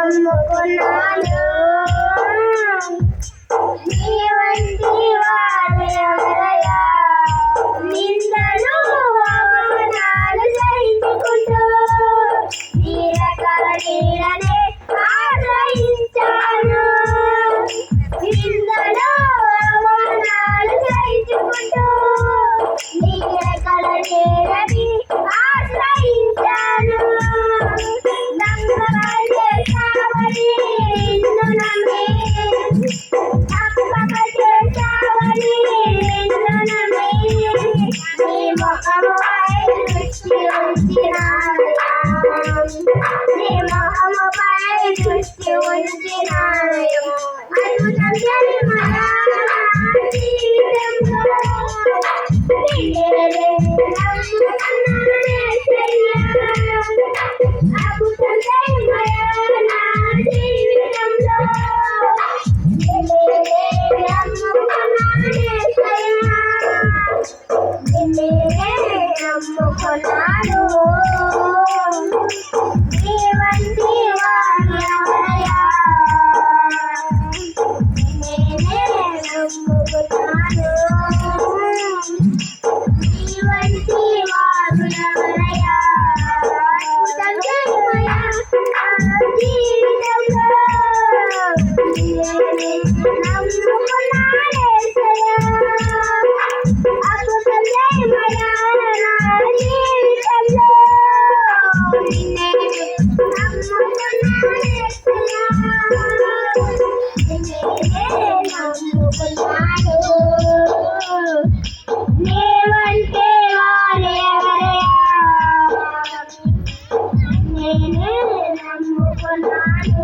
నమ్ముకున్నాను. నీ వంటి వారు ఎవరయ్యా, నిందలు అవమానాలు సహించుకుంటూ నీ రెక్కల నీడనే ఆశ్రయించాను. నిందలు అవమానాలు సహించుకుంటూ నీ రెక్కల నీడని ఆశ్రయించాను. దొంగలు చేశావని నిన్ను నమ్మి, తప్పక చేశావని నిన్ను నమ్మి, నీ ముఖముపై దృష్టి ఉంచినానయ్యా, నీ ముఖముపై దృష్టి ఉంచినానయ్యా. అద్భుతం జరిగినయా నా జీవితంలో, నిన్నే నమ్ముకున్నాను యేసయ్యా. అద్భుతం జరిగినయా నా జీవితంలో, నిన్నే నమ్ముకున్నాను యేసయ్యా, నిన్నే నమ్ముకున్నాను. నీ వంటి వారు ఎవరయ్యా, నిన్నే నమ్ముకున్నాను. నీ వంటి వారు ఎవరయ్యా, అద్భుతం జరిగినయా నా జీవితంలో, నిన్నే నమ్ముకున్నాను యేసయ్యా. అద్భుతం జరిగినయా నా జీవితంలో, నిన్నే నమ్ముకున్నాను యేసయ్యా, నిన్నే నమ్ముకున్నాను. నీ వంటి వారు ఎవరయ్యా, నేనే నమ్ముకున్నాను.